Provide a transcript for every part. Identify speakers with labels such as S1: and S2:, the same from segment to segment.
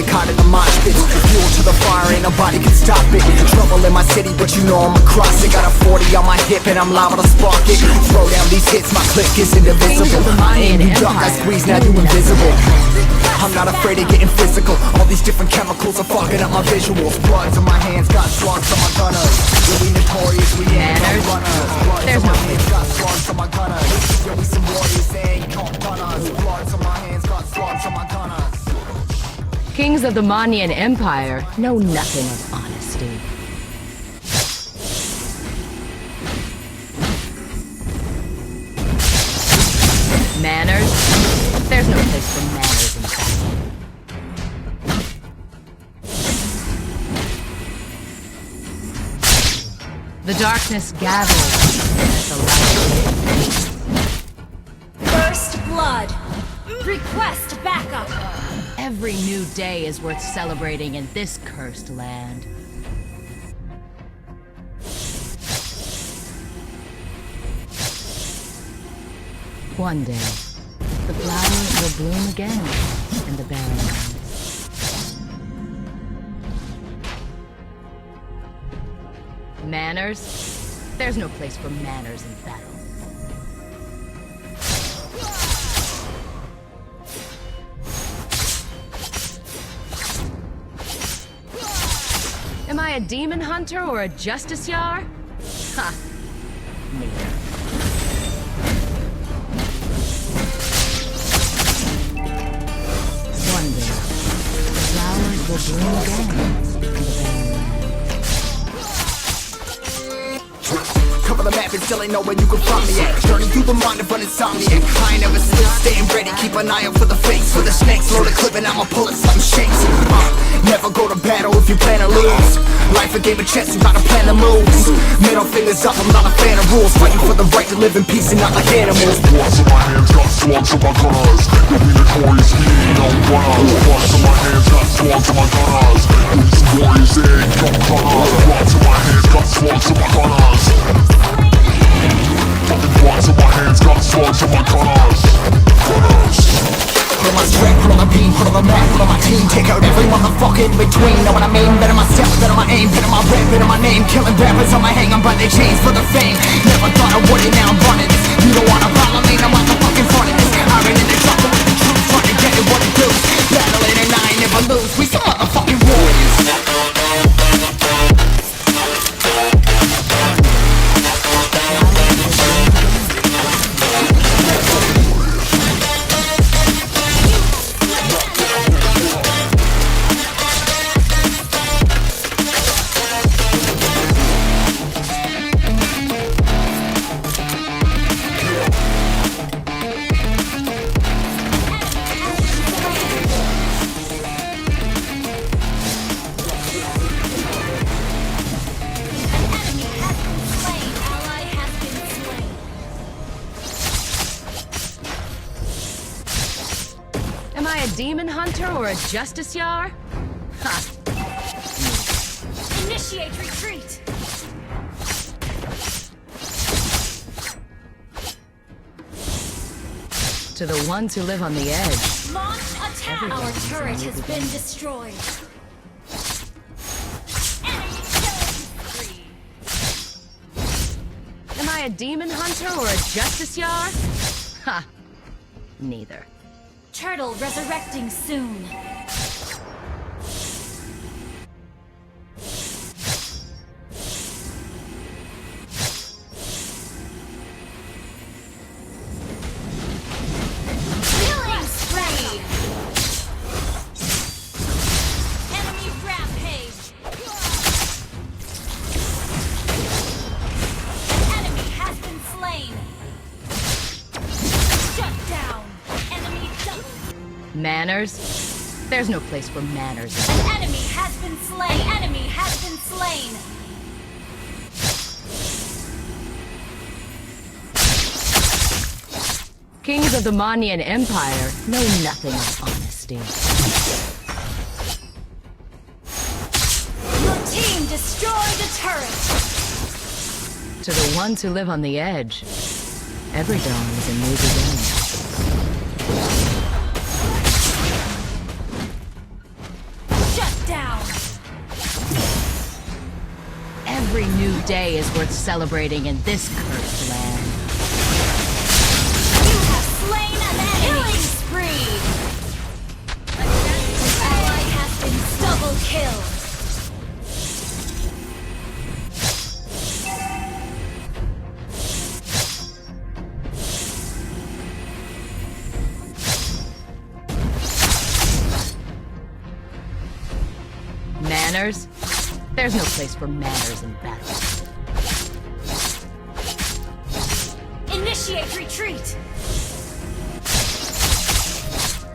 S1: been caught in the mosh pit. Fuel to the fire, ain't nobody can stop it. Trouble in my city, but you know I'm across it. Got a 40 on my hip and I'm liable to spark it. Throw down these hits, my click is indivisible. Aim you duck, I squeeze, now you invisible. I'm not afraid of getting physical. All these different chemicals are fucking up my visuals. Bloods on my hands, got slugs on my gunners. Yeah, we notorious, we ain't no runners. Bloods on my hands, got slugs on my gunners. Yeah, we some warriors, they ain't caught gunners. Bloods on my hands, got slugs on my gunners.
S2: Kings of the Manian Empire know nothing of honesty. Manners? There's no place for manners in battle. The darkness gathers as the light.
S3: First blood. Request backup.
S2: Every new day is worth celebrating in this cursed land. One day, the flowers will bloom again in the barren lands. Manners? There's no place for manners in battle. Am I a demon hunter or a justiciar? Ha! Neither. One day, the flowers will bloom again in the barren land.
S1: Cover the map and still ain't know where you can find me at. Journey through the mind of an insomniac. I ain't never still staying ready. Keep an eye out for the fakes, for the snakes. Load a clip and I'ma pull it, something shakes. Never go to battle if you plan to lose. Life a game of chess, you gotta plan the moves. Middle fingers up, I'm not a fan of rules. Fighting for the right to live in peace and not like animals.
S4: Bloods in my hands, got slugs on my gunners. You'll be notorious, we ain't no runners. Bloods in my hands, got slugs on my gunners. These warriors, they ain't no runners. Bloods in my hands, got slugs on my gunners. Fucking bloods in my hands, got slugs on my gunners.
S1: Put on my strength, put on my beam, put on the map, put on my team. Take out every motherfucker in between. Know what I mean? Better my steps, better my aim, better my rep, better my name. Killing rappers on my hang, I'm by their chains for the fame. Never thought I would it, now I'm running this. You don't wanna follow me, I'm out the fucking front of this. Iron in the trouble with the truth, trying to get it what it do. Battling and I ain't never lose. We some motherfucking warriors.
S2: Am I a demon hunter or a justiciar? Ha!
S3: Initiate retreat.
S2: To the ones who live on the edge.
S3: Launch attack. Our turret has been destroyed. Enemy killing spree.
S2: Am I a demon hunter or a justiciar? Ha! Neither.
S3: Turtle resurrecting soon. Killing spree. Enemy rampage. An enemy has been slain. Shut down. Enemy double.
S2: Manners? There's no place for manners.
S3: An enemy has been slain. An enemy has been slain.
S2: Kings of the Manian Empire know nothing of honesty.
S3: Your team destroyed a turret.
S2: To the ones who live on the edge, every dawn is a new beginning. day is worth celebrating in this cursed land.
S3: You have slain an enemy. Killing spree. An ally has been double killed.
S2: Manners? There's no place for manners in battle.
S3: Initiate retreat.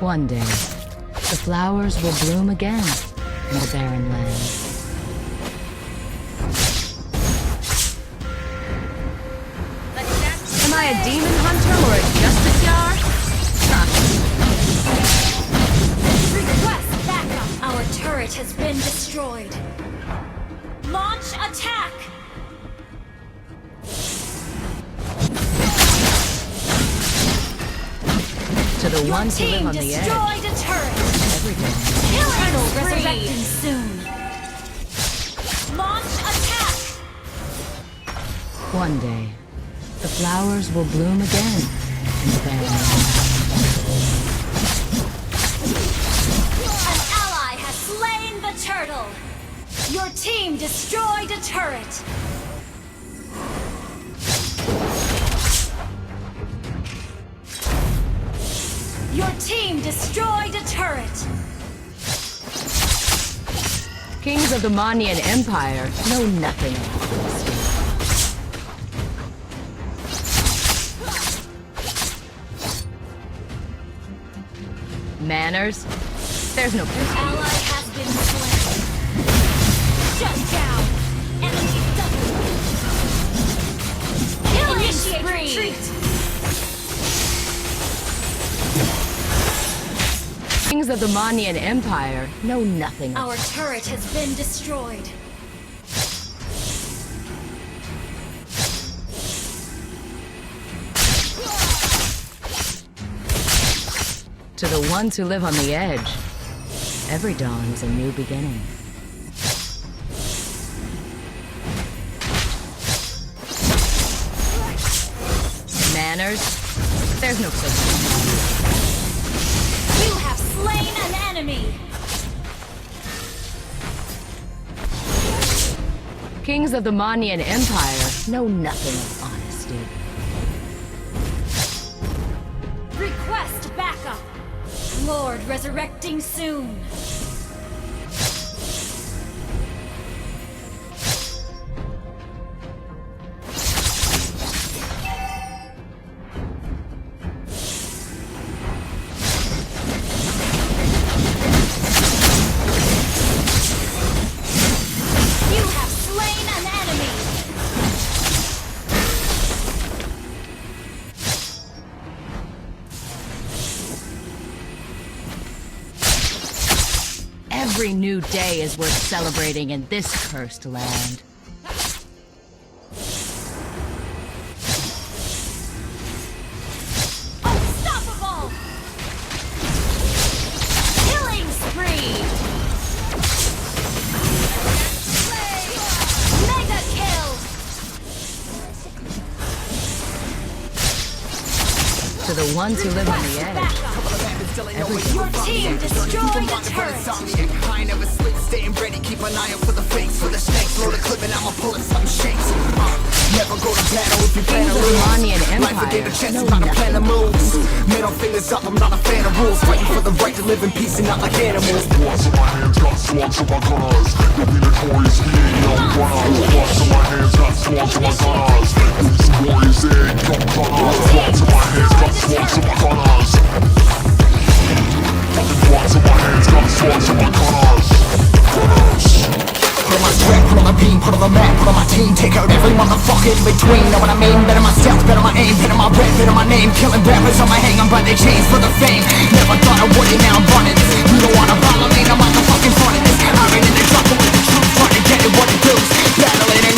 S2: One day, the flowers will bloom again in the barren land. Am I a demon hunter or a justice yard?
S3: Request backup. Our turret has been destroyed. Launch attack.
S2: To the
S3: Your
S2: ones who live
S3: team
S2: on the edge,
S3: destroyed a turret.
S2: every day.
S3: Eternal resurrecting soon. Launch attack.
S2: One day, the flowers will bloom again in the barren land.
S3: An ally has slain the turtle. Your team destroyed a turret. Your team destroyed a turret.
S2: Kings of the Manian Empire know nothing of honesty. Manners? There's no place.
S3: Ally has been slain. Shut down. Enemy double. Killing spree. Retreat.
S2: Kings of the Manian Empire know nothing of
S3: Our turret has been destroyed.
S2: To the ones who live on the edge, every dawn is a new beginning. Manners? There's no place for manners.
S3: You have slain an enemy.
S2: Kings of the Manian Empire know nothing of honesty.
S3: Request backup. Lord resurrecting soon. You have slain an enemy.
S2: Every new day is worth celebrating in this cursed land.
S3: Unstoppable! Killing spree! Mega kill!
S2: To the ones who live on the edge,
S3: Your team destroyed a turret.
S1: I ain't never sleep, staying ready, keep an eye out for the fakes, for the snakes, load a clip and I'ma pull it, something shakes. Never go to battle if you plan to
S2: Kings of the
S1: lose.
S2: Manian
S1: Life a game
S2: Empire
S1: of chess,
S2: know
S1: I'm not a
S2: nothing.
S1: fan of moves. Middle fingers up, I'm not a fan of rules. Fighting for the right to live in peace and not like animals.
S4: Bloods in my hands, got swords in my gunners. You'll be notorious, he ain't no runners. Bloods in my hands, got swords in my gunners. These warriors, they ain't no gunners. Bloods in my hands, got swords in my gunners. Bloods in my hands, got swords in my gunners.
S1: Put on my strap, put on my beam, put on the map, put on my team. Take out every motherfucker in between. Know what I mean? Better myself, better my aim, better my rep, better my name. Killing rappers on my hang on by their chains for the fame. Never thought I would it, now I'm running this. You don't wanna follow me, I'm out the fucking front of this. I ran in the jungle with the truth, trying to get it what it does. Battling